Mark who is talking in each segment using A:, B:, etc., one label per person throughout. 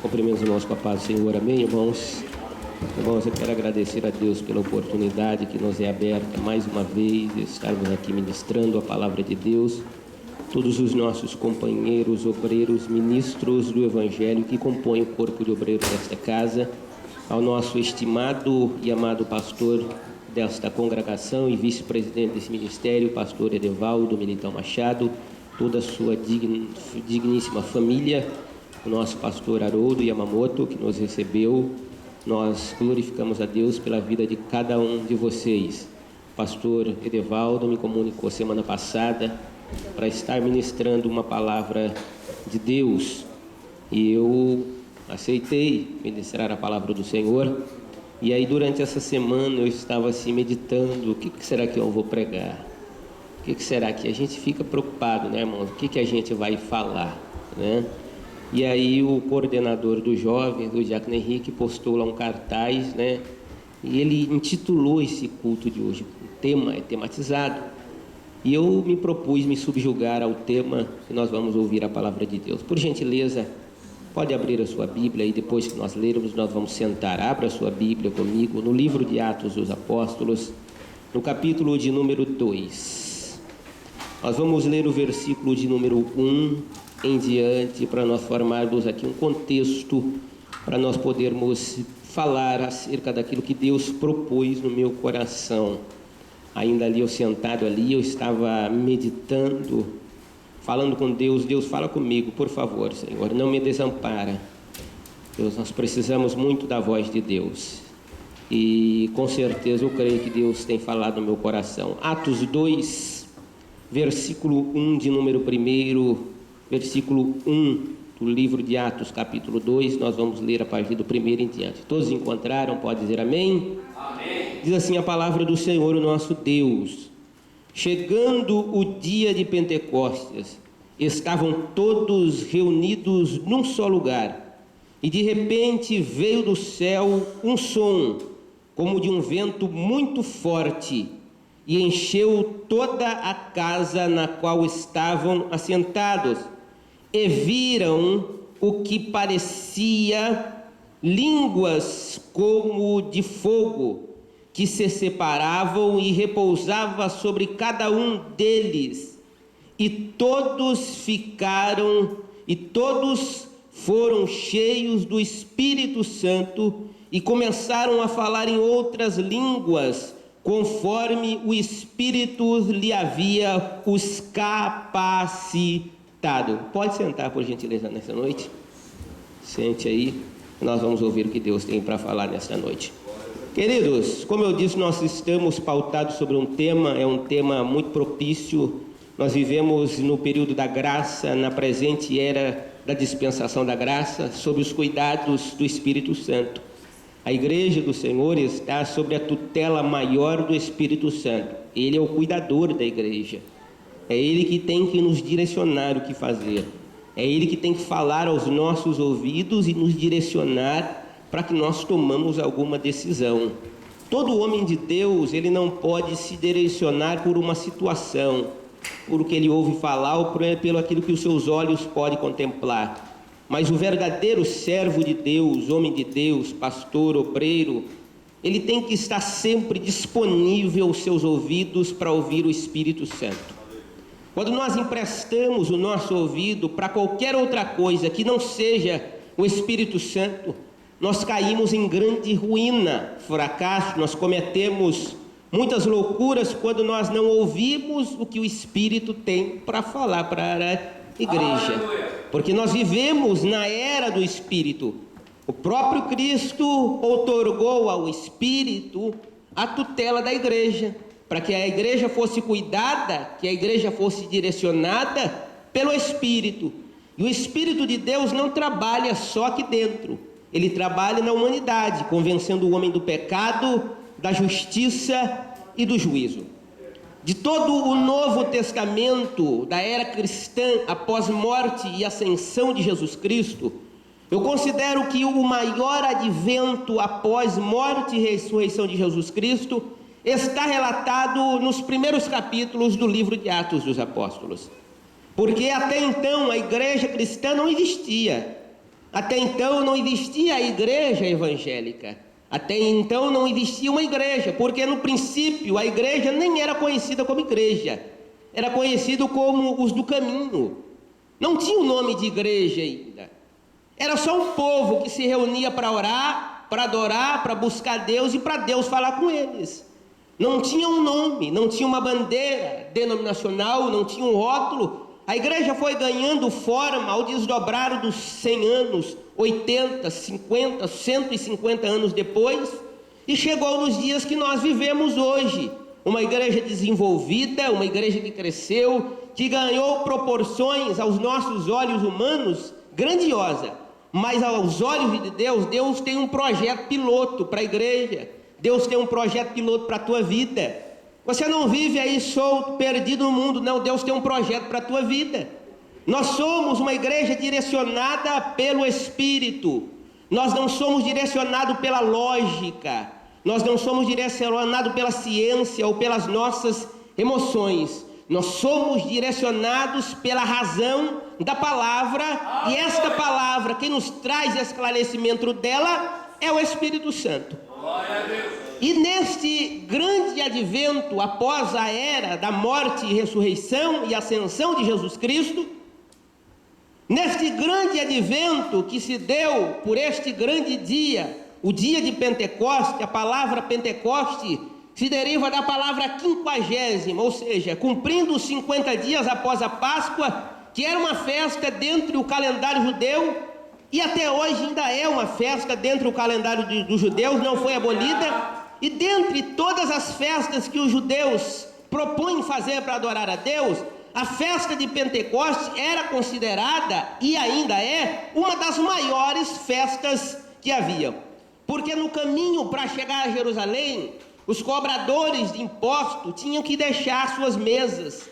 A: Cumprimento os irmãos com a paz do Senhor, amém, irmãos? Irmãos, eu quero agradecer a Deus pela oportunidade que nos é aberta mais uma vez de estarmos aqui ministrando a palavra de Deus. Todos os nossos companheiros, obreiros, ministros do Evangelho que compõem o corpo de obreiros desta casa, ao nosso estimado e amado pastor desta congregação e vice-presidente desse ministério, pastor Edevaldo Militão Machado, toda a sua digníssima família, o nosso pastor Haroldo Yamamoto, que nos recebeu. Nós glorificamos a Deus pela vida de cada um de vocês. O pastor Edevaldo me comunicou semana passada para estar ministrando uma palavra de Deus, e eu aceitei ministrar a palavra do Senhor. E aí durante essa semana eu estava assim meditando, o que será que eu vou pregar? O que será que a gente fica preocupado, né, irmão? O que a gente vai falar, né? E aí o coordenador dos jovens, o Diácono Henrique, postou lá um cartaz, né? E ele intitulou esse culto de hoje, o tema é tematizado. E eu me propus me subjugar ao tema que nós vamos ouvir a palavra de Deus. Por gentileza, pode abrir a sua Bíblia e depois que nós lermos, nós vamos sentar. Abra a sua Bíblia comigo no livro de Atos dos Apóstolos, no capítulo de número 2. Nós vamos ler o versículo de número 1 em diante, para nós formarmos aqui um contexto, para nós podermos falar acerca daquilo que Deus propôs no meu coração. Ainda ali, eu sentado ali, eu estava meditando, falando com Deus. Deus, fala comigo, por favor, Senhor, não me desampara. Deus, nós precisamos muito da voz de Deus. E com certeza eu creio que Deus tem falado no meu coração. Atos 2, versículo 1 de número 1, versículo 1 do livro de Atos, capítulo 2, nós vamos ler a partir do 1 em diante. Todos encontraram? Pode dizer amém? Amém. Diz assim a palavra do Senhor, o nosso Deus: chegando o dia de Pentecostes, estavam todos reunidos num só lugar, e de repente veio do céu um som, como de um vento muito forte, e encheu toda a casa na qual estavam assentados, e viram o que parecia línguas como de fogo, que se separavam e repousava sobre cada um deles, e todos foram cheios do Espírito Santo, e começaram a falar em outras línguas, conforme o Espírito lhe havia os capacitado. Pode sentar, por gentileza, nessa noite. Sente aí, nós vamos ouvir o que Deus tem para falar nesta noite. Queridos, como eu disse, nós estamos pautados sobre um tema, é um tema muito propício. Nós vivemos no período da graça, na presente era da dispensação da graça, sob os cuidados do Espírito Santo. A igreja do Senhor está sob a tutela maior do Espírito Santo. Ele é o cuidador da igreja. É Ele que tem que nos direcionar o que fazer. É Ele que tem que falar aos nossos ouvidos e nos direcionar para que nós tomamos alguma decisão. Todo homem de Deus, ele não pode se direcionar por uma situação, por o que ele ouve falar ou pelo aquilo que os seus olhos podem contemplar. Mas o verdadeiro servo de Deus, homem de Deus, pastor, obreiro, ele tem que estar sempre disponível aos seus ouvidos para ouvir o Espírito Santo. Quando nós emprestamos o nosso ouvido para qualquer outra coisa que não seja o Espírito Santo, nós caímos em grande ruína, fracasso. Nós cometemos muitas loucuras quando nós não ouvimos o que o Espírito tem para falar para a igreja. Aleluia. Porque nós vivemos na era do Espírito. O próprio Cristo outorgou ao Espírito a tutela da igreja, para que a igreja fosse cuidada, que a igreja fosse direcionada pelo Espírito. E o Espírito de Deus não trabalha só aqui dentro, ele trabalha na humanidade, convencendo o homem do pecado, da justiça e do juízo. De todo o Novo Testamento, da era cristã, após morte e ascensão de Jesus Cristo, eu considero que o maior advento após morte e ressurreição de Jesus Cristo está relatado nos primeiros capítulos do livro de Atos dos Apóstolos. Porque até então a igreja cristã não existia. Até então não existia a igreja evangélica. Até então não existia uma igreja, porque no princípio a igreja nem era conhecida como igreja. Era conhecido como os do caminho. Não tinha o nome de igreja ainda. Era só um povo que se reunia para orar, para adorar, para buscar Deus e para Deus falar com eles. Não tinha um nome, não tinha uma bandeira denominacional, não tinha um rótulo. A igreja foi ganhando forma ao desdobrar dos 100 anos, 80, 50, 150 anos depois, e chegou nos dias que nós vivemos hoje. Uma igreja desenvolvida, uma igreja que cresceu, que ganhou proporções aos nossos olhos humanos grandiosa, mas aos olhos de Deus, Deus tem um projeto piloto para a igreja, Deus tem um projeto piloto para a tua vida. Você não vive aí solto, perdido no mundo, não, Deus tem um projeto para a tua vida. Nós somos uma igreja direcionada pelo Espírito, nós não somos direcionados pela lógica, nós não somos direcionados pela ciência ou pelas nossas emoções, nós somos direcionados pela razão da palavra, e esta palavra, quem nos traz esclarecimento dela, é o Espírito Santo. Glória a Deus. E neste grande advento, após a era da morte e ressurreição e ascensão de Jesus Cristo, neste grande advento que se deu por este grande dia, o dia de Pentecoste, a palavra Pentecoste se deriva da palavra 50ª, ou seja, cumprindo os 50 dias após a Páscoa, que era uma festa dentro do calendário judeu, e até hoje ainda é uma festa dentro do calendário dos judeus, não foi abolida. E dentre todas as festas que os judeus propõem fazer para adorar a Deus, a festa de Pentecostes era considerada, e ainda é, uma das maiores festas que haviam. Porque no caminho para chegar a Jerusalém, os cobradores de imposto tinham que deixar suas mesas.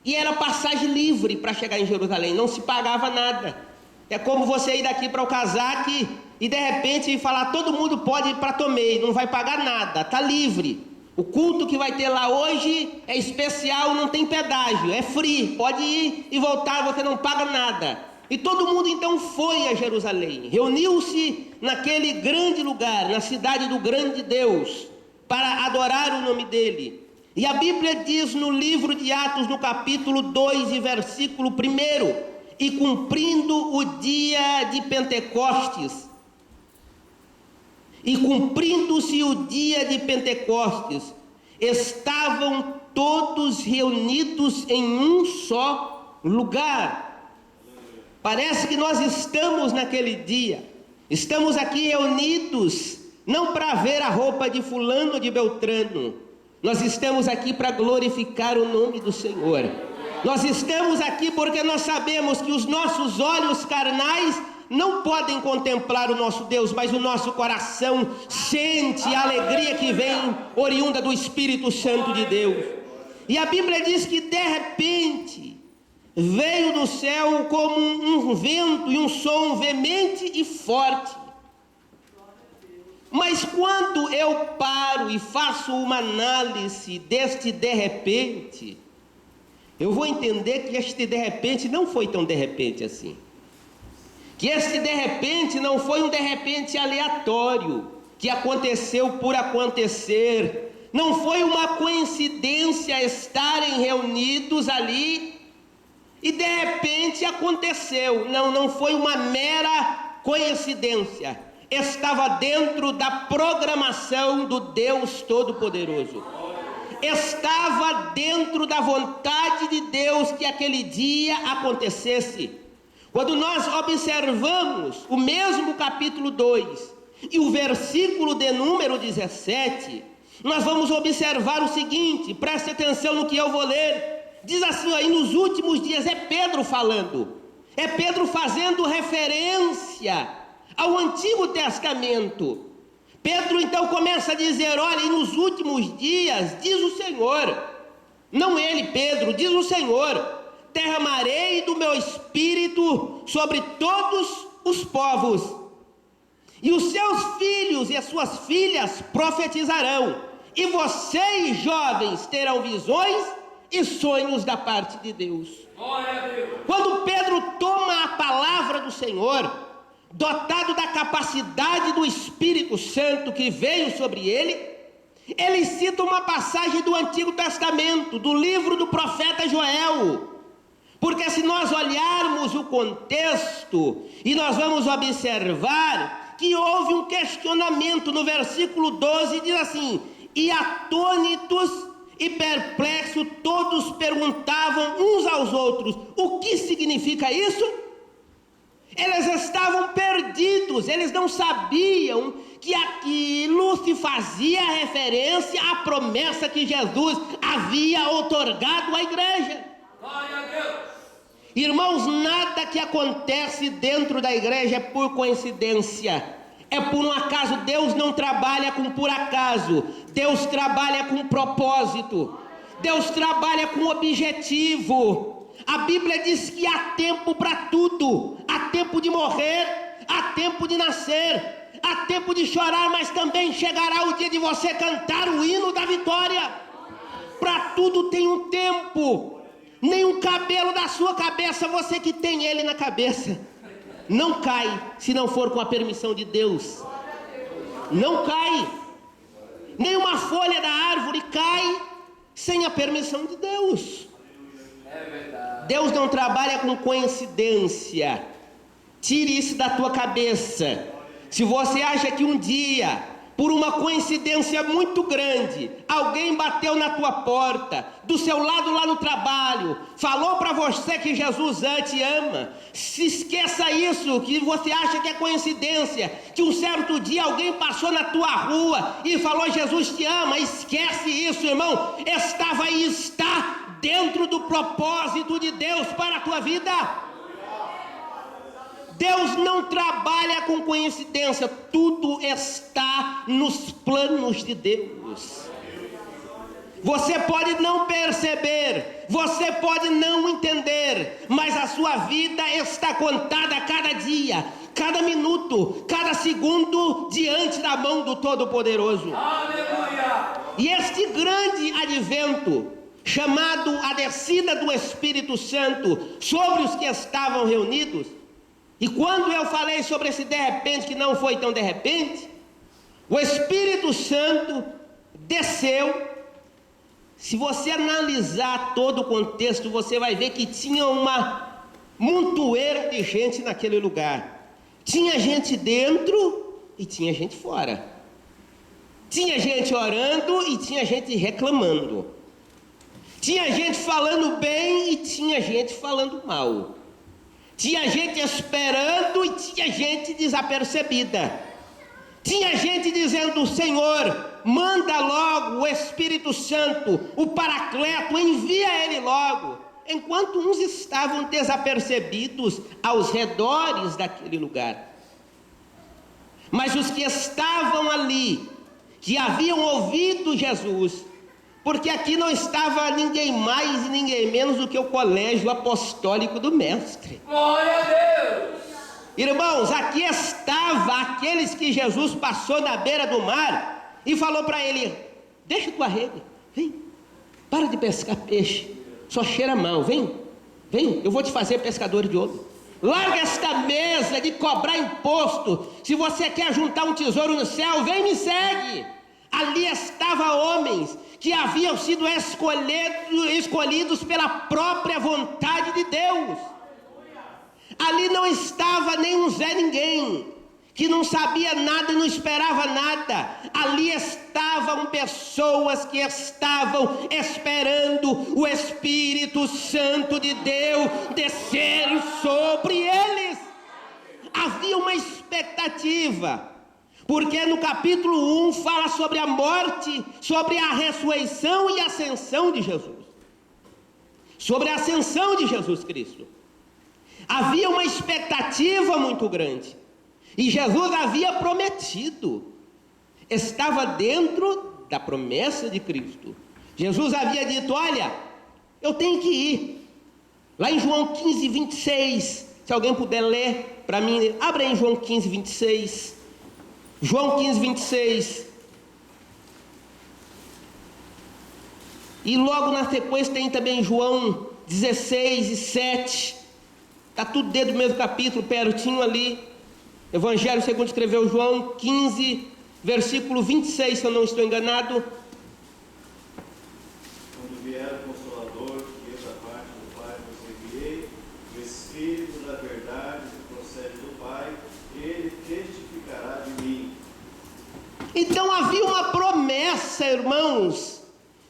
A: E era passagem livre para chegar em Jerusalém, não se pagava nada. É como você ir daqui para o Casaque e de repente falar, todo mundo pode ir para Tomei, não vai pagar nada, está livre. O culto que vai ter lá hoje é especial, não tem pedágio, é free, pode ir e voltar, você não paga nada. E todo mundo então foi a Jerusalém, reuniu-se naquele grande lugar, na cidade do grande Deus, para adorar o nome dele. E a Bíblia diz no livro de Atos, no capítulo 2 e versículo 1, e cumprindo o dia de Pentecostes, e cumprindo-se o dia de Pentecostes, estavam todos reunidos em um só lugar. Parece que nós estamos naquele dia, estamos aqui reunidos, não para ver a roupa de fulano ou de Beltrano, nós estamos aqui para glorificar o nome do Senhor. Nós estamos aqui porque nós sabemos que os nossos olhos carnais não podem contemplar o nosso Deus, mas o nosso coração sente a alegria que vem oriunda do Espírito Santo de Deus. E a Bíblia diz que de repente veio do céu como um vento e um som veemente e forte. Mas quando eu paro e faço uma análise deste de repente, eu vou entender que este de repente não foi tão de repente assim. Que este de repente não foi um de repente aleatório, que aconteceu por acontecer. Não foi uma coincidência estarem reunidos ali e de repente aconteceu. Não foi uma mera coincidência. Estava dentro da programação do Deus Todo-Poderoso. Estava dentro da vontade de Deus que aquele dia acontecesse. Quando nós observamos o mesmo capítulo 2 e o versículo de número 17, nós vamos observar o seguinte, preste atenção no que eu vou ler. Diz assim aí, nos últimos dias, é Pedro falando, é Pedro fazendo referência ao Antigo Testamento. Pedro então começa a dizer, olha, e nos últimos dias, diz o Senhor, não ele, Pedro, diz o Senhor, derramarei do meu espírito sobre todos os povos, e os seus filhos e as suas filhas profetizarão, e vocês, jovens, terão visões, e sonhos da parte de Deus. Quando Pedro toma a palavra do Senhor, dotado da capacidade do Espírito Santo que veio sobre ele, ele cita uma passagem do Antigo Testamento, do livro do profeta Joel. Porque se nós olharmos o contexto, e nós vamos observar que houve um questionamento no versículo 12, diz assim: e atônitos e perplexos, todos perguntavam uns aos outros, o que significa isso? Eles estavam perdidos, eles não sabiam que aquilo se fazia referência à promessa que Jesus havia outorgado à igreja. Glória a Deus. Irmãos, nada que acontece dentro da igreja é por coincidência, é por um acaso. Deus não trabalha com por acaso, Deus trabalha com propósito, Deus trabalha com objetivo. A Bíblia diz que há tempo para tudo, há tempo de morrer, há tempo de nascer, há tempo de chorar, mas também chegará o dia de você cantar o hino da vitória. Para tudo tem um tempo. Nenhum cabelo da sua cabeça, você que tem ele na cabeça, não cai se não for com a permissão de Deus. Não cai. Nenhuma folha da árvore cai sem a permissão de Deus. Deus não trabalha com coincidência. Tire isso da tua cabeça. Se você acha que um dia, por uma coincidência muito grande, alguém bateu na tua porta, do seu lado lá no trabalho, falou para você que Jesus te ama, se esqueça isso, que você acha que é coincidência, que um certo dia alguém passou na tua rua e falou Jesus te ama. Esquece isso, irmão. Estava e está dentro do propósito de Deus para a tua vida. Deus não trabalha com coincidência, tudo está nos planos de Deus. Você pode não perceber, você pode não entender, mas a sua vida está contada a cada dia, cada minuto, cada segundo diante da mão do Todo-Poderoso. Aleluia! E este grande advento, chamado a descida do Espírito Santo sobre os que estavam reunidos, e quando eu falei sobre esse de repente, que não foi tão de repente, o Espírito Santo desceu. Se você analisar todo o contexto, você vai ver que tinha uma montoeira de gente naquele lugar. Tinha gente dentro e tinha gente fora. Tinha gente orando e tinha gente reclamando. Tinha gente falando bem e tinha gente falando mal. Tinha gente esperando e tinha gente desapercebida. Tinha gente dizendo: Senhor, manda logo o Espírito Santo, o Paracleto, envia ele logo. Enquanto uns estavam desapercebidos aos redores daquele lugar. Mas os que estavam ali, que haviam ouvido Jesus, porque aqui não estava ninguém mais e ninguém menos do que o colégio apostólico do Mestre. Glória a Deus! Irmãos, aqui estava aqueles que Jesus passou na beira do mar e falou para ele: deixa tua rede, vem, para de pescar peixe, só cheira mal, vem, eu vou te fazer pescador de homem. Larga esta mesa de cobrar imposto, se você quer juntar um tesouro no céu, vem me segue. Ali estavam homens que haviam sido escolhidos pela própria vontade de Deus. Ali não estava nenhum Zé Ninguém, que não sabia nada e não esperava nada. Ali estavam pessoas que estavam esperando o Espírito Santo de Deus descer sobre eles. Havia uma expectativa, porque no capítulo 1 fala sobre a morte, sobre a ressurreição e ascensão de Jesus. Sobre a ascensão de Jesus Cristo. Havia uma expectativa muito grande. E Jesus havia prometido. Estava dentro da promessa de Cristo. Jesus havia dito: olha, eu tenho que ir. Lá em João 15, 26. Se alguém puder ler para mim, abre aí em João 15, 26. João 15, 26. E logo na sequência tem também João 16 e 7. Está tudo dentro do mesmo capítulo, pertinho ali. Evangelho segundo escreveu João 15, versículo 26, se eu não estou enganado.
B: Quando vier o Consolador, que é da parte do Pai, vos enviei, o Espírito da verdade que procede do Pai, ele testificará de mim.
A: Então havia uma promessa, irmãos.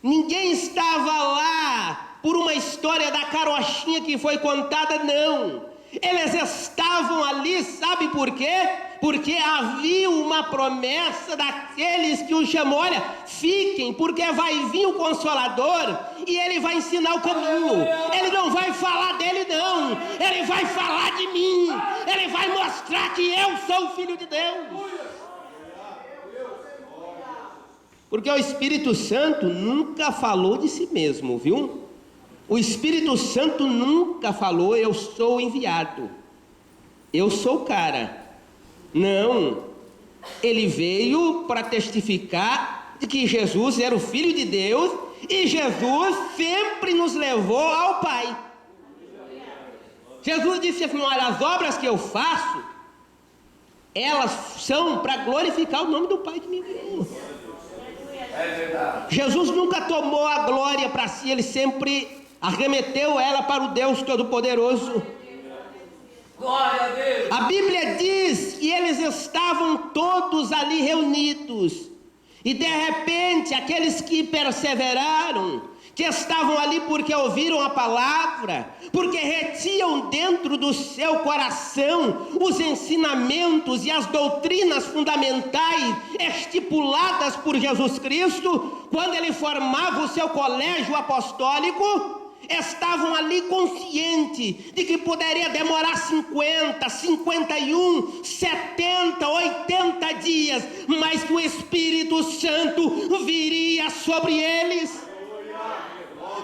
A: Ninguém estava lá por uma história da carochinha que foi contada, não. Eles estavam ali, sabe por quê? Porque havia uma promessa daqueles que o chamou: olha, fiquem, porque vai vir o Consolador e ele vai ensinar o caminho. Ele não vai falar dele, não. Ele vai falar de mim. Ele vai mostrar que eu sou o Filho de Deus. Porque o Espírito Santo nunca falou de si mesmo, viu? O Espírito Santo nunca falou: eu sou enviado, eu sou o cara. Não, ele veio para testificar de que Jesus era o Filho de Deus, e Jesus sempre nos levou ao Pai. Jesus disse assim: olha, as obras que eu faço, elas são para glorificar o nome do Pai que me enviou. Jesus nunca tomou a glória para si, ele sempre arremeteu ela para o Deus Todo-Poderoso.
C: Glória a Deus.
A: A Bíblia diz que eles estavam todos ali reunidos, e de repente aqueles que perseveraram, que estavam ali porque ouviram a palavra, porque retinham dentro do seu coração os ensinamentos e as doutrinas fundamentais estipuladas por Jesus Cristo, quando ele formava o seu colégio apostólico, estavam ali conscientes de que poderia demorar 50, 51, 70, 80 dias, mas que o Espírito Santo viria sobre eles.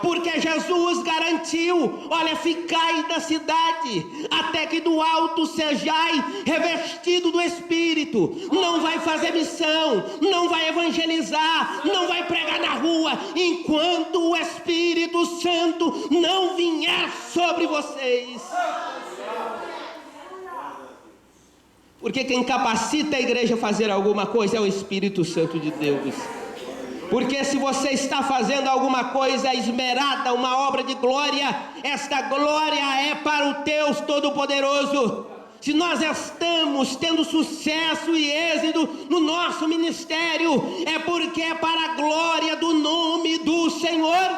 A: Porque Jesus garantiu: olha, ficai na cidade, até que do alto sejais revestido do Espírito. Não vai fazer missão, não vai evangelizar, não vai pregar na rua, enquanto o Espírito Santo não vier sobre vocês. Porque quem capacita a igreja a fazer alguma coisa é o Espírito Santo de Deus. Porque se você está fazendo alguma coisa esmerada, uma obra de glória, esta glória é para o Deus Todo-Poderoso. Se nós estamos tendo sucesso e êxito no nosso ministério, é porque é para a glória do nome do Senhor.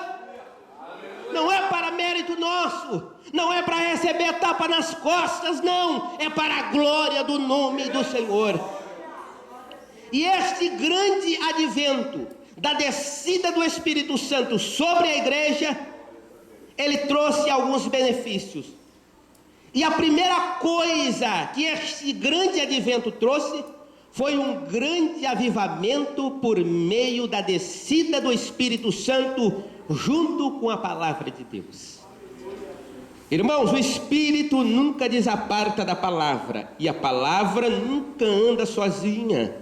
A: Não é para mérito nosso, não é para receber tapa nas costas, não, é para a glória do nome do Senhor. E este grande advento da descida do Espírito Santo sobre a igreja, ele trouxe alguns benefícios. E a primeira coisa que este grande advento trouxe foi um grande avivamento por meio da descida do Espírito Santo junto com a palavra de Deus. Irmãos, o Espírito nunca desaparta da palavra, e a palavra nunca anda sozinha.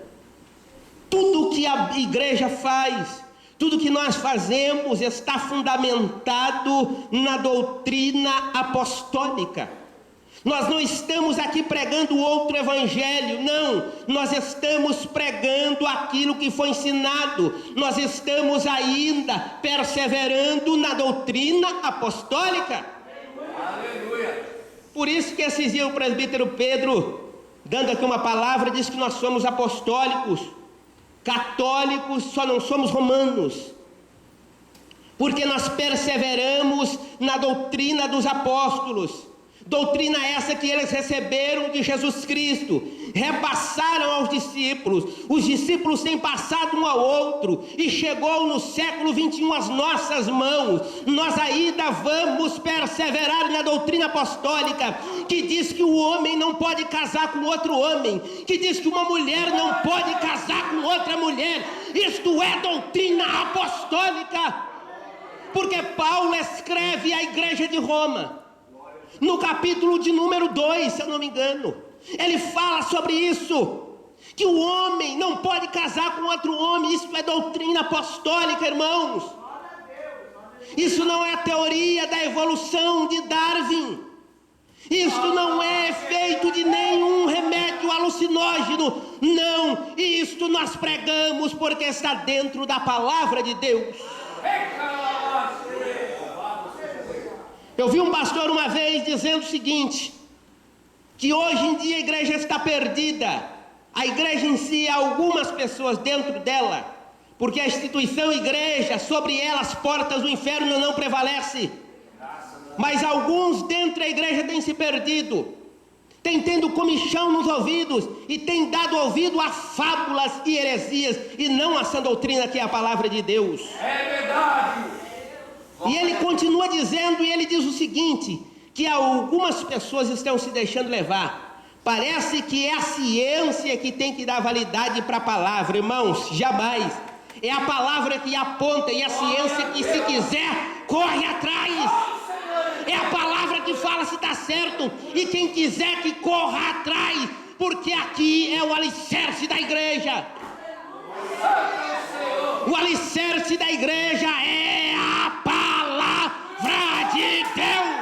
A: Tudo que a igreja faz, tudo que nós fazemos está fundamentado na doutrina apostólica. Nós não estamos aqui pregando outro evangelho, não. Nós estamos pregando aquilo que foi ensinado. Nós estamos ainda perseverando na doutrina apostólica.
C: Aleluia.
A: Por isso que esses dias o presbítero Pedro, dando aqui uma palavra, diz que nós somos apostólicos. Católicos só não somos romanos, porque nós perseveramos na doutrina dos apóstolos, doutrina essa que eles receberam de Jesus Cristo, repassaram aos discípulos, os discípulos têm passado um ao outro, e chegou no século 21 às nossas mãos. Nós ainda vamos perseverar na doutrina apostólica, que diz que o homem não pode casar com outro homem, que diz que uma mulher não pode casar com outra mulher. Isto é doutrina apostólica, porque Paulo escreve à igreja de Roma, no capítulo de número 2, se eu não me engano, ele fala sobre isso, que o homem não pode casar com outro homem. Isso é doutrina apostólica, irmãos. Isso não é a teoria da evolução de Darwin. Isto não é efeito de nenhum remédio alucinógeno. Não, isto nós pregamos porque está dentro da palavra de Deus. Eu vi um pastor uma vez dizendo o seguinte, que hoje em dia a igreja está perdida. A igreja em si, há algumas pessoas dentro dela, porque a instituição igreja, sobre ela as portas do inferno não prevalecem. Mas alguns dentro da igreja têm se perdido, têm tendo comichão nos ouvidos e têm dado ouvido a fábulas e heresias e não a sã doutrina que é a palavra de Deus.
C: É verdade.
A: E ele continua dizendo, e ele diz o seguinte, que algumas pessoas estão se deixando levar. Parece que é a ciência que tem que dar validade para a palavra. Irmãos, jamais. É a palavra que aponta e a ciência que, se quiser, corre atrás. É a palavra que fala se está certo, e quem quiser que corra atrás, porque aqui é o alicerce da igreja. O alicerce da igreja é a palavra de Deus.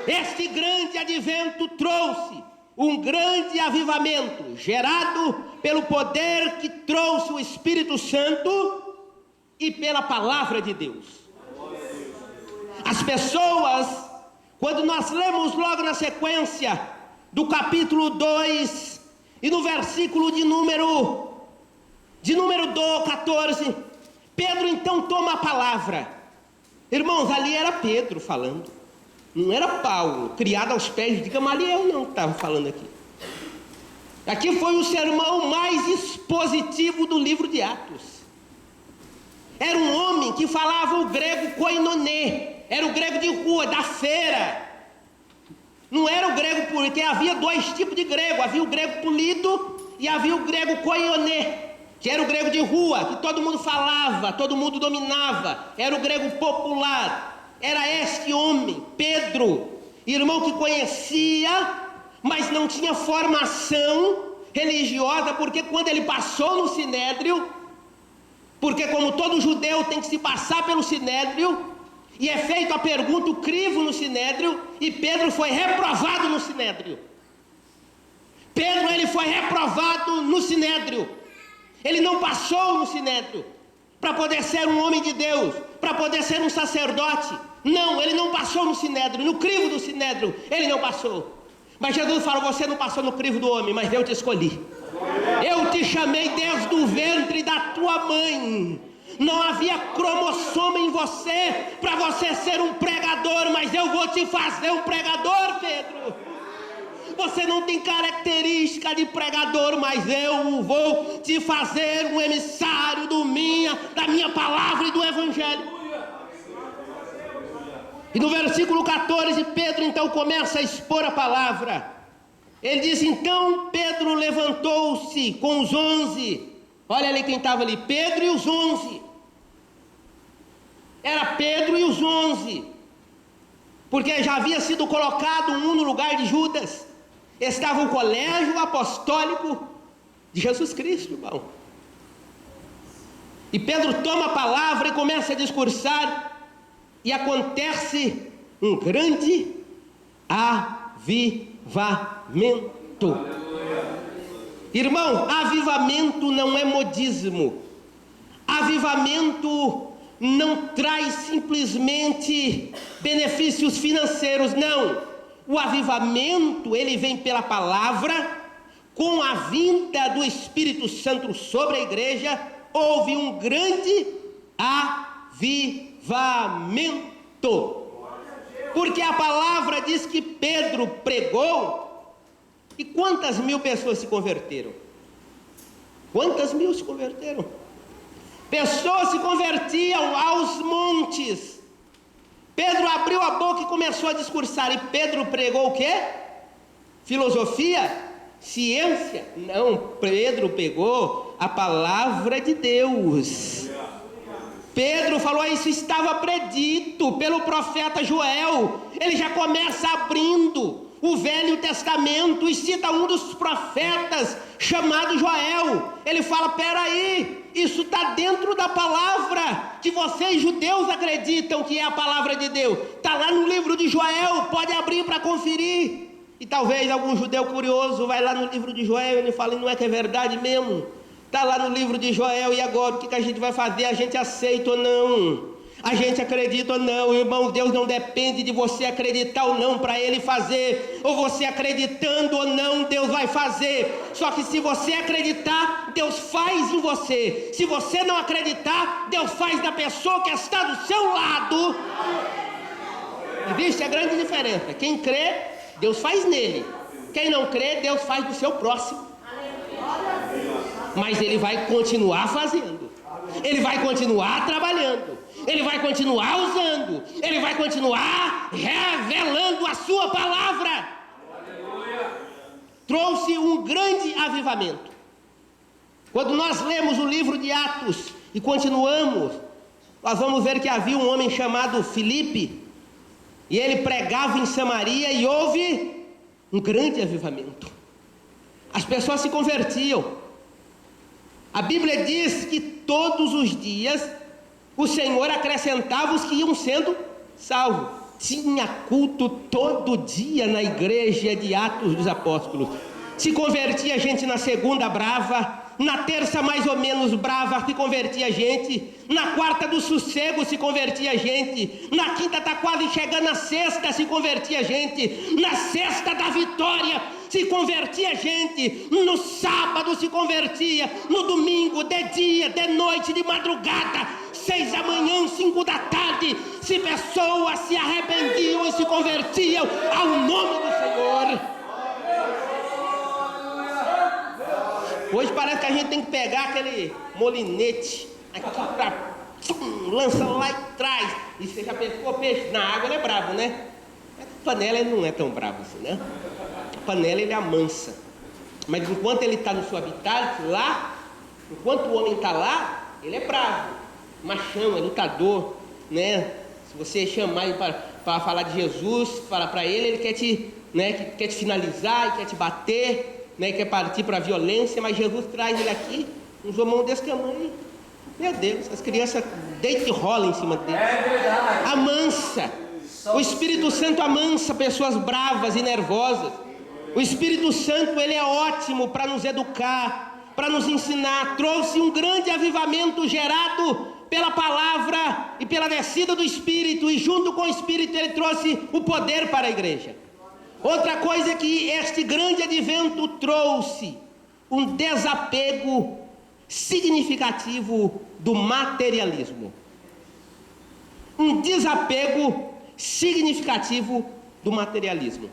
A: Este grande advento trouxe um grande avivamento, gerado pelo poder que trouxe o Espírito Santo e pela palavra de Deus. As pessoas, quando nós lemos logo na sequência do capítulo 2 e no versículo de número 14, Pedro então toma a palavra. Irmãos, ali era Pedro falando, não era Paulo, criado aos pés de Gamaliel, não, que estava falando aqui. Aqui foi o sermão mais expositivo do livro de Atos. Era um homem que falava o grego koinonê. Era o grego de rua, da feira. Não era o grego, porque havia dois tipos de grego. Havia o grego polido e havia o grego koinonê, que era o grego de rua, que todo mundo falava, todo mundo dominava. Era o grego popular. Era este homem, Pedro, irmão que conhecia, mas não tinha formação religiosa, porque quando ele passou no Sinédrio, porque como todo judeu tem que se passar pelo Sinédrio, e é feita a pergunta, o crivo no Sinédrio, e Pedro foi reprovado no Sinédrio. Pedro, ele foi reprovado no Sinédrio. Ele não passou no Sinédrio para poder ser um homem de Deus, para poder ser um sacerdote. Não, ele não passou no Sinédrio, no crivo do Sinédrio, ele não passou. Mas Jesus falou, você não passou no crivo do homem, mas eu te escolhi. Eu te chamei desde o ventre da tua mãe. Não havia cromossomo em você para você ser um pregador, mas eu vou te fazer um pregador, Pedro. Você não tem característica de pregador, mas eu vou te fazer um emissário da minha palavra e do Evangelho. E no versículo 14, Pedro então começa a expor a palavra. Ele diz, então Pedro levantou-se com os 11. Olha ali quem estava ali, Pedro e os 11. Era Pedro e os 11. Porque já havia sido colocado um no lugar de Judas. Estava o colégio apostólico de Jesus Cristo, irmão. E Pedro toma a palavra e começa a discursar. E acontece um grande avivamento. Irmão, avivamento não é modismo. Avivamento não traz simplesmente benefícios financeiros, não. O avivamento, ele vem pela palavra, com a vinda do Espírito Santo sobre a igreja, houve um grande avivamento. Porque a palavra diz que Pedro pregou, e quantas mil pessoas se converteram? Quantas mil se converteram? Pessoas se convertiam aos montes. Pedro abriu a boca e começou a discursar. E Pedro pregou o quê? Filosofia? Ciência? Não, Pedro pegou a palavra de Deus. Pedro falou, isso estava predito pelo profeta Joel. Ele já começa abrindo o Velho Testamento e cita um dos profetas chamado Joel. Ele fala, peraí, isso está dentro da palavra que vocês judeus acreditam que é a palavra de Deus. Está lá no livro de Joel, pode abrir para conferir. E talvez algum judeu curioso vai lá no livro de Joel e ele fala, não é que é verdade mesmo? Está lá no livro de Joel, e agora o que a gente vai fazer? A gente aceita ou não? A gente acredita ou não? Irmão, Deus não depende de você acreditar ou não para Ele fazer. Ou você acreditando ou não, Deus vai fazer. Só que se você acreditar, Deus faz em você. Se você não acreditar, Deus faz na pessoa que está do seu lado. Existe a grande diferença. Quem crê, Deus faz nele. Quem não crê, Deus faz do seu próximo. Mas Ele vai continuar fazendo. Ele vai continuar trabalhando. Ele vai continuar usando. Ele vai continuar revelando a sua palavra. Aleluia. Trouxe um grande avivamento. Quando nós lemos o livro de Atos e continuamos, nós vamos ver que havia um homem chamado Filipe, e ele pregava em Samaria e houve um grande avivamento. As pessoas se convertiam. A Bíblia diz que todos os dias o Senhor acrescentava os que iam sendo salvos. Tinha culto todo dia na igreja de Atos dos Apóstolos. Se convertia gente na segunda brava, na terça mais ou menos brava se convertia gente, na quarta do sossego se convertia gente, na quinta está quase chegando a sexta se convertia gente, na sexta da vitória se convertia gente, no sábado se convertia, no domingo, de dia, de noite, de madrugada, 6 da manhã, 5 da tarde, se pessoas se arrependiam e se convertiam ao nome do Senhor. Hoje parece que a gente tem que pegar aquele molinete aqui pra lança lá atrás. E você já pescou peixe na água, ele é bravo, né? A panela ele não é tão bravo assim, né? A panela ele amansa. Mas enquanto ele está no seu habitat lá, enquanto o homem está lá, ele é bravo, machão, é lutador, né? Se você chamar ele para falar de Jesus, falar para ele quer te, né, quer te finalizar, ele quer te bater, né, quer partir para a violência, mas Jesus traz ele aqui, uns homens desse tamanho. Meu Deus, as crianças deitam e rolam em cima dele.
C: É verdade.
A: Amansa. O Espírito Santo amansa pessoas bravas e nervosas. O Espírito Santo, ele é ótimo para nos educar, para nos ensinar. Trouxe um grande avivamento gerado pela palavra e pela descida do Espírito, e junto com o Espírito ele trouxe o poder para a igreja. Outra coisa que este grande advento trouxe, um desapego significativo do materialismo. Um desapego significativo do materialismo.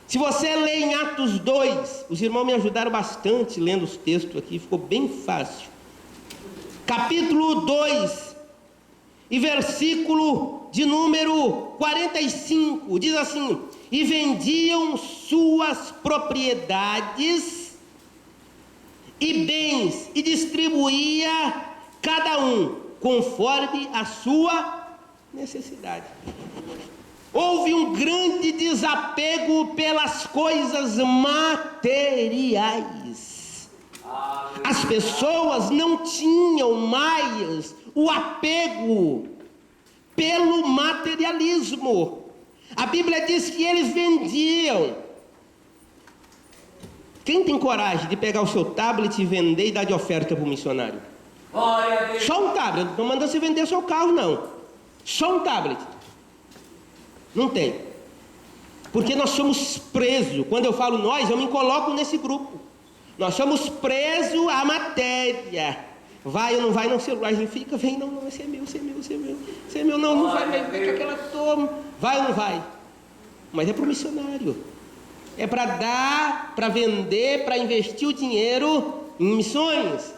A: Se você lê em Atos 2, os irmãos me ajudaram bastante lendo os textos aqui, ficou bem fácil. Capítulo 2, e versículo de número 45, diz assim: e vendiam suas propriedades e bens, e distribuía cada um conforme a sua necessidade. Houve um grande desapego pelas coisas materiais. As pessoas não tinham mais o apego pelo materialismo. A Bíblia diz que eles vendiam. Quem tem coragem de pegar o seu tablet e vender e dar de oferta para o missionário?
C: Glória a Deus.
A: Só um tablet, não manda você vender seu carro não. Só um tablet. Não tem. Porque nós somos presos. Quando eu falo nós, eu me coloco nesse grupo. Nós somos presos à matéria. Vai ou não vai, não, celular, a gente fica, vem, não, esse é meu, esse é meu, esse é meu, esse é meu, não vai, deixa aquela toma, vai ou não vai? Mas é para o missionário. É para dar, para vender, para investir o dinheiro em missões.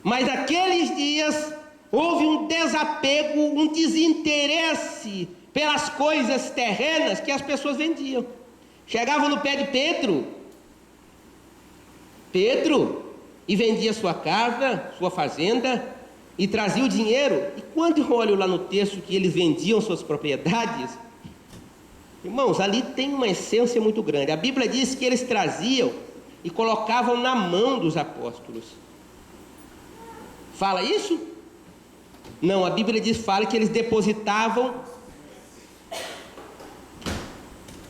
A: Mas naqueles dias houve um desapego, um desinteresse pelas coisas terrenas que as pessoas vendiam. Chegavam no pé de Pedro, e vendia sua casa, sua fazenda, e trazia o dinheiro. E quando eu olho lá no texto que eles vendiam suas propriedades, irmãos, ali tem uma essência muito grande. A Bíblia diz que eles traziam e colocavam na mão dos apóstolos. Fala isso? Não, a Bíblia fala que eles depositavam.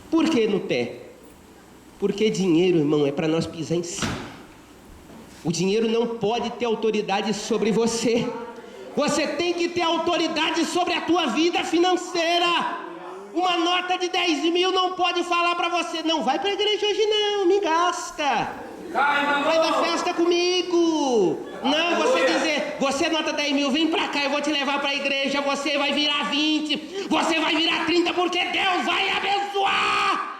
A: Por que no pé? Porque dinheiro, irmão, é para nós pisar em cima. O dinheiro não pode ter autoridade sobre você. Você tem que ter autoridade sobre a tua vida financeira. Uma nota de 10 mil não pode falar para você: não vai para a igreja hoje não, me gasta. Vai dar festa comigo. Não, você dizer: você nota 10 mil, vem para cá, eu vou te levar para a igreja. Você vai virar 20, você vai virar 30, porque Deus vai abençoar.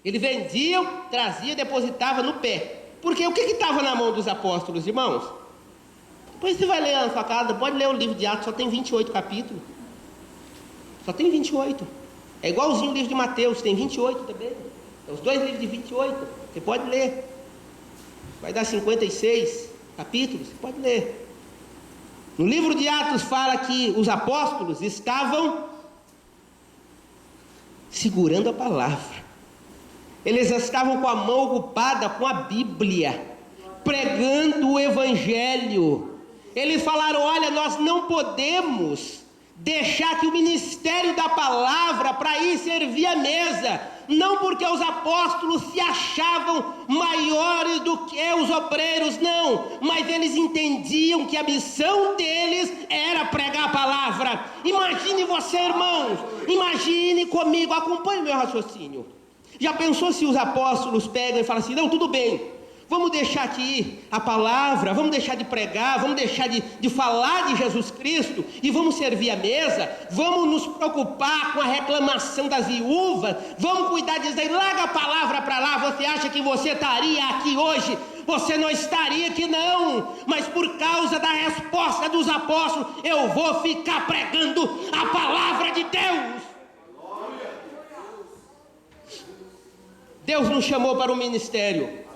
A: Ele vendia, trazia, depositava no pé. Porque o que estava na mão dos apóstolos, irmãos? Depois você vai ler na sua casa, pode ler o livro de Atos, só tem 28 capítulos. Só tem 28. É igualzinho o livro de Mateus, tem 28 também. É os dois livros de 28. Você pode ler. Vai dar 56 capítulos, você pode ler. No livro de Atos fala que os apóstolos estavam segurando a palavra. Eles estavam com a mão ocupada com a Bíblia, pregando o Evangelho. Eles falaram: olha, nós não podemos deixar que o ministério da palavra para ir servir a mesa. Não porque os apóstolos se achavam maiores do que os obreiros, não, mas eles entendiam que a missão deles era pregar a palavra. Imagine você, irmãos, imagine comigo, acompanhe o meu raciocínio. Já pensou se os apóstolos pegam e falam assim: não, tudo bem, vamos deixar aqui a palavra, vamos deixar de pregar, vamos deixar de falar de Jesus Cristo e vamos servir a mesa, vamos nos preocupar com a reclamação das viúvas, vamos cuidar disso aí, larga a palavra para lá. Você acha que você estaria aqui hoje? Você não estaria aqui não, mas por causa da resposta dos apóstolos, eu vou ficar pregando a palavra de Deus. Deus nos chamou para o ministério.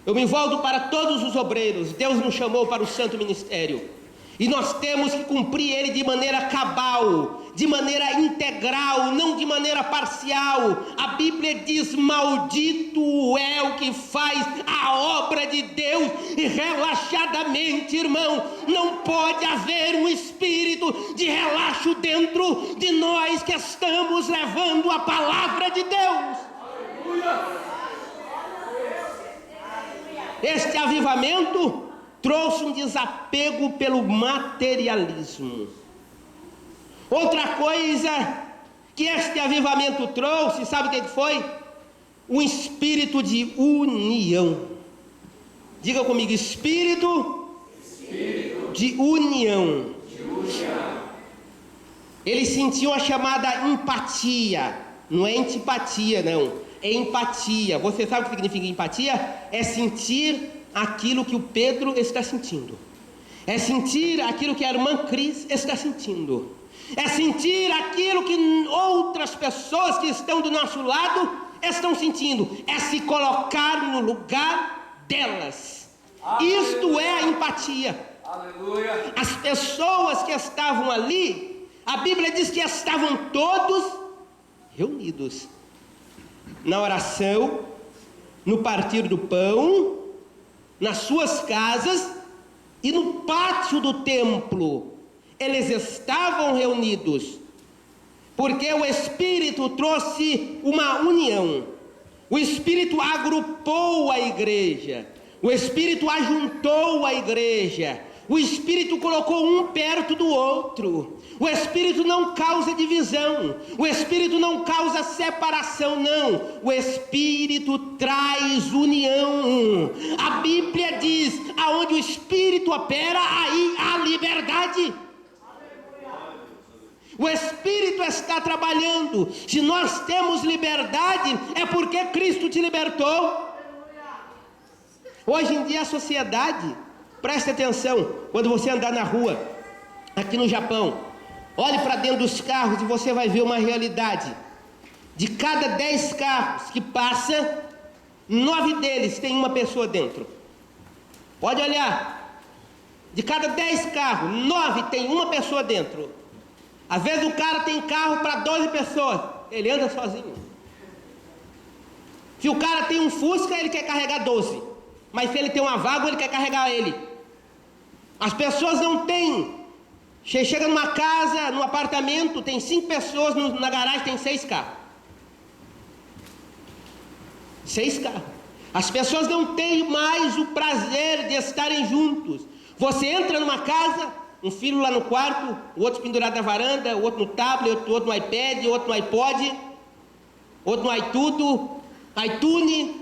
A: Eu me volto para todos os obreiros. Deus nos chamou para o santo ministério. E nós temos que cumprir ele de maneira cabal, de maneira integral, não de maneira parcial. A Bíblia diz: maldito é o que faz a obra de Deus e relaxadamente, irmão. Não pode haver um espírito de relaxo dentro de nós que estamos levando a palavra de Deus. Este avivamento trouxe um desapego pelo materialismo. Outra coisa que este avivamento trouxe, sabe o que foi? Um espírito de união. Diga comigo: espírito de união. Eles sentiam a chamada empatia. Não é antipatia, não. É empatia. Você sabe o que significa empatia? É sentir aquilo que o Pedro está sentindo. É sentir aquilo que a irmã Cris está sentindo. É sentir aquilo que outras pessoas que estão do nosso lado estão sentindo. É se colocar no lugar delas. Aleluia. Isto é a empatia. Aleluia. As pessoas que estavam ali, a Bíblia diz que estavam todos reunidos na oração, no partir do pão, nas suas casas e no pátio do templo. Eles estavam reunidos, porque o Espírito trouxe uma união. O Espírito agrupou a igreja, o Espírito ajuntou a igreja, o Espírito colocou um perto do outro. O Espírito não causa divisão, o Espírito não causa separação, não. O Espírito traz união. A Bíblia diz: aonde o Espírito opera, aí há liberdade. O Espírito está trabalhando. Se nós temos liberdade, é porque Cristo te libertou. Hoje em dia a sociedade, preste atenção, quando você andar na rua, aqui no Japão, olhe para dentro dos carros e você vai ver uma realidade. De cada 10 carros que passa, 9 deles tem uma pessoa dentro. Pode olhar. De cada 10 carros, 9 tem uma pessoa dentro. Às vezes o cara tem carro para 12 pessoas, ele anda sozinho. Se o cara tem um Fusca, ele quer carregar 12. mas se ele tem uma vaga, ele quer carregar ele. As pessoas não têm. Você chega numa casa, num apartamento, tem 5 pessoas, na garagem tem 6 carros. 6 carros. As pessoas não têm mais o prazer de estarem juntos. Você entra numa casa, um filho lá no quarto, o outro pendurado na varanda, o outro no tablet, o outro no iPad, o outro no iPod, outro no iTunes,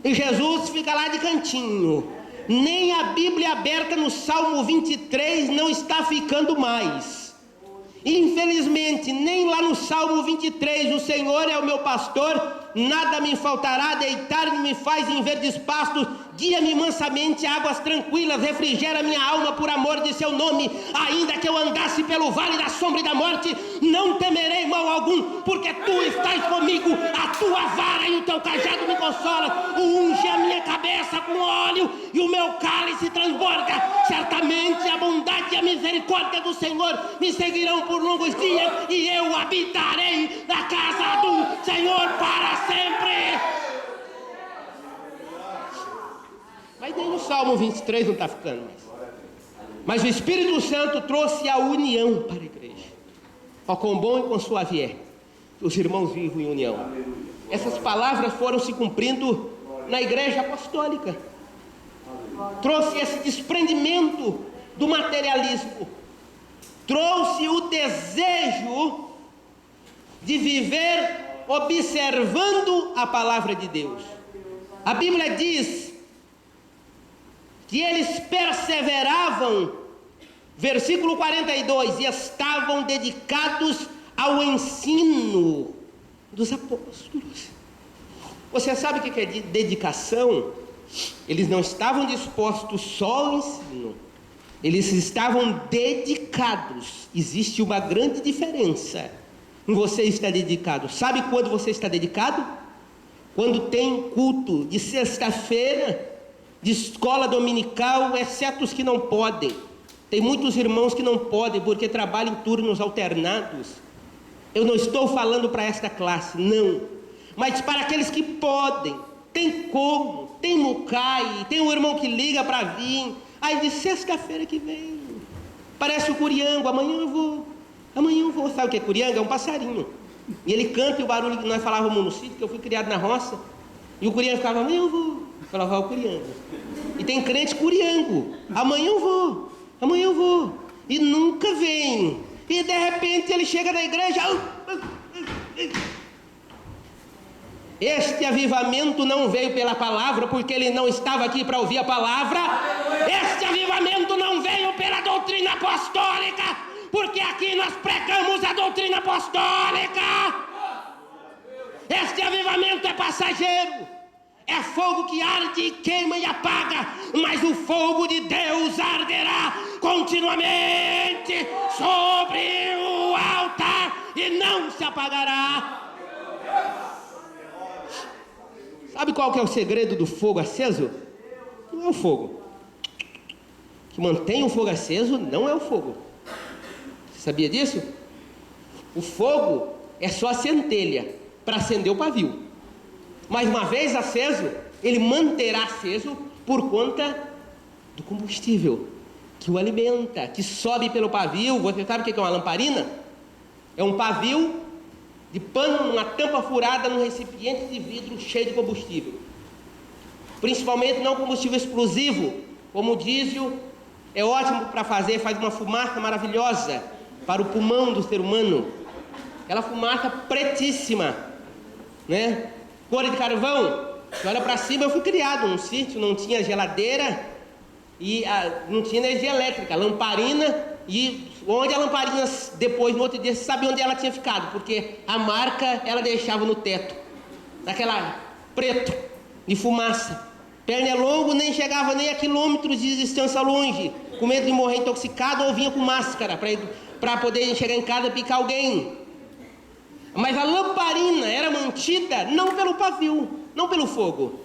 A: e Jesus fica lá de cantinho. Nem a Bíblia aberta no Salmo 23 não está ficando mais. Infelizmente, nem lá no Salmo 23, o Senhor é o meu pastor, nada me faltará, deitar-me me faz em verdes pastos, guia-me mansamente a águas tranquilas, refrigera minha alma por amor de seu nome. Ainda que eu andasse pelo vale da sombra e da morte, não temerei mal algum, porque tu estás comigo, a tua vara e o teu cajado me consolam. Unge a minha cabeça com óleo e o meu cálice transborda. Certamente a bondade e a misericórdia do Senhor me seguirão por longos dias, e eu habitarei na casa do Senhor para sempre. Mas nem no Salmo 23 não está ficando mais. Mas o Espírito Santo trouxe a união para a igreja. Ó, quão bom e quão suave é os irmãos vivam em união. Essas palavras foram se cumprindo na igreja apostólica. Trouxe esse desprendimento do materialismo. Trouxe o desejo de viver observando a palavra de Deus. A Bíblia diz que eles perseveravam, versículo 42, e estavam dedicados ao ensino dos apóstolos. Você sabe o que é dedicação? Eles não estavam dispostos só ao ensino, eles estavam dedicados. Existe uma grande diferença em você estar dedicado. Sabe quando você está dedicado? Quando tem culto de sexta-feira, de escola dominical, exceto os que não podem. Tem muitos irmãos que não podem porque trabalham em turnos alternados. Eu não estou falando para esta classe, não. Mas para aqueles que podem, tem como, tem mucai, tem um irmão que liga para vir. Aí de sexta-feira que vem, parece o curiango, amanhã eu vou. Sabe o que é curiango? É um passarinho. E ele canta, e o barulho que nós falávamos no sítio, que eu fui criado na roça, e o curiango ficava, amanhã eu vou. Eu falava, o curiango. E tem crente curiango, amanhã eu vou. E nunca vem. E de repente ele chega na igreja. Este avivamento não veio pela palavra, porque ele não estava aqui para ouvir a palavra. Este avivamento não veio pela doutrina apostólica, porque aqui nós pregamos a doutrina apostólica. Este avivamento é passageiro. É fogo que arde e queima e apaga, mas o fogo de Deus arderá continuamente sobre o altar e não se apagará. Sabe qual que é o segredo do fogo aceso? Não é o fogo. O que mantém o fogo aceso não é o fogo. Você sabia disso? O fogo é só a centelha para acender o pavio. Mas uma vez aceso, ele manterá aceso por conta do combustível que o alimenta, que sobe pelo pavio. Você sabe o que é uma lamparina? É um pavio de pano, uma tampa furada num recipiente de vidro cheio de combustível. Principalmente não combustível explosivo, como o diesel, é ótimo para fazer, faz uma fumaça maravilhosa para o pulmão do ser humano. Aquela fumaça pretíssima, né? Cor de carvão. Você olha para cima. Eu fui criado num sítio, não tinha geladeira e não tinha energia elétrica, lamparina. E onde a lamparina, depois no outro dia, você sabia onde ela tinha ficado, porque a marca ela deixava no teto, naquela preto de fumaça. Pernilongo nem chegava nem a quilômetros de distância longe, com medo de morrer intoxicado, ou vinha com máscara para poder chegar em casa e picar alguém. Mas a lamparina era mantida não pelo pavio, não pelo fogo.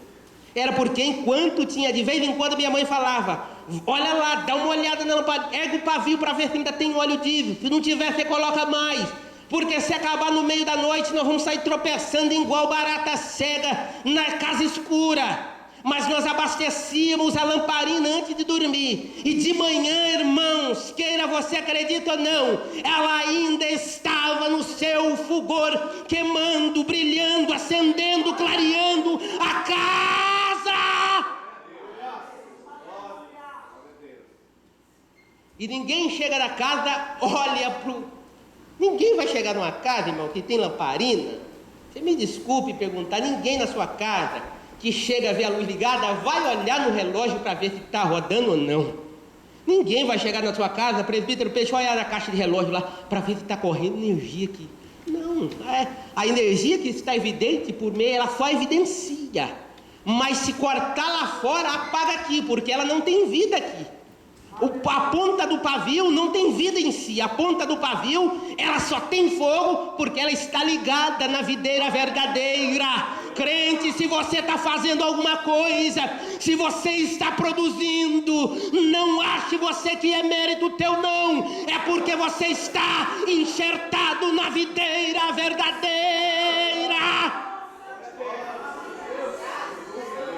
A: Era porque enquanto tinha, de vez em quando minha mãe falava, olha lá, dá uma olhada na lamparina, ergue o pavio para ver se ainda tem óleo diesel. Se não tiver, você coloca mais. Porque se acabar no meio da noite, nós vamos sair tropeçando igual barata cega na casa escura. mas nós abastecíamos a lamparina antes de dormir. E de manhã, irmãos, queira você acredite ou não, ela ainda estava no seu fulgor, queimando, brilhando, acendendo, clareando a casa. E ninguém chega na casa, olha pro... Ninguém vai chegar numa casa, irmão, que tem lamparina. Você me desculpe perguntar, ninguém na sua casa que chega a ver a luz ligada vai olhar no relógio para ver se está rodando ou não. Ninguém vai chegar na sua casa, presbítero Peixe, olha na caixa de relógio lá para ver se está correndo energia aqui. Não, a energia que está evidente por meio, ela só evidencia. Mas se cortar lá fora, apaga aqui, porque ela não tem vida aqui. A ponta do pavio não tem vida em si. A ponta do pavio, ela só tem fogo porque ela está ligada na videira verdadeira. Crente, se você está fazendo alguma coisa, se você está produzindo, não ache você que é mérito teu, não. É porque você está enxertado na videira verdadeira.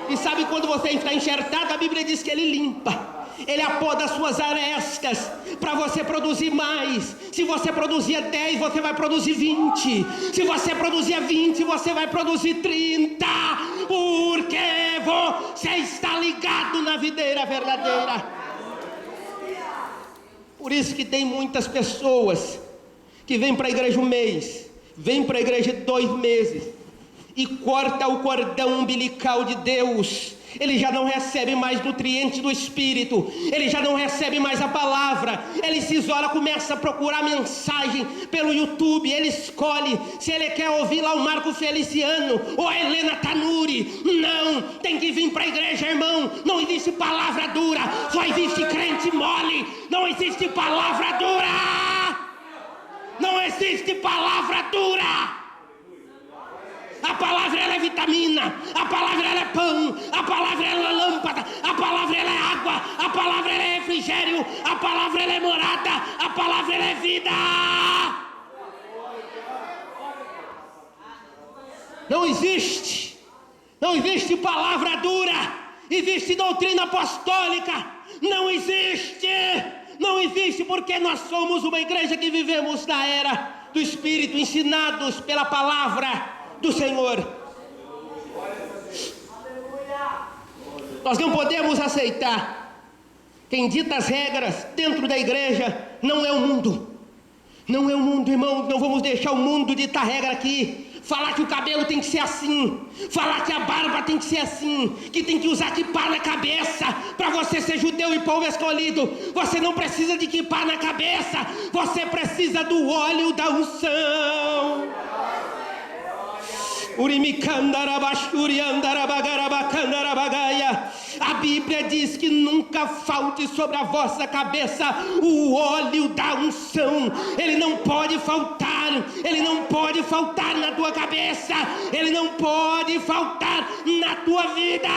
A: E sabe quando você está enxertado, a Bíblia diz que ele limpa. Ele apoda as suas arestas para você produzir mais. Se você produzia 10, você vai produzir 20. Se você produzia 20, você vai produzir 30. Porque você está ligado na videira verdadeira. Por isso que tem muitas pessoas que vêm para a igreja um mês, vêm para a igreja 2 meses e corta o cordão umbilical de Deus. Ele já não recebe mais nutrientes do Espírito, ele já não recebe mais a palavra, ele se isola, começa a procurar mensagem pelo YouTube, ele escolhe se ele quer ouvir lá o Marco Feliciano ou a Helena Tanuri. Não, tem que vir para a igreja, irmão. Não existe palavra dura, só existe crente mole. Não existe palavra dura. Não existe palavra dura. A palavra ela é vitamina, a palavra ela é pão, a palavra ela é lâmpada, a palavra ela é água, a palavra ela é refrigério, a palavra ela é morada, a palavra ela é vida. Não existe palavra dura, existe doutrina apostólica, não existe porque nós somos uma igreja que vivemos na era do Espírito, ensinados pela palavra do Senhor. Nós não podemos aceitar quem dita as regras dentro da igreja. Não é o mundo, irmão. Não vamos deixar o mundo ditar regra aqui. Falar que o cabelo tem que ser assim, falar que a barba tem que ser assim, que tem que usar kippah na cabeça para você ser judeu e povo escolhido. Você não precisa de kippah na cabeça, você precisa do óleo da unção. A Bíblia diz que nunca falte sobre a vossa cabeça o óleo da unção. Ele não pode faltar na tua cabeça, ele não pode faltar na tua vida.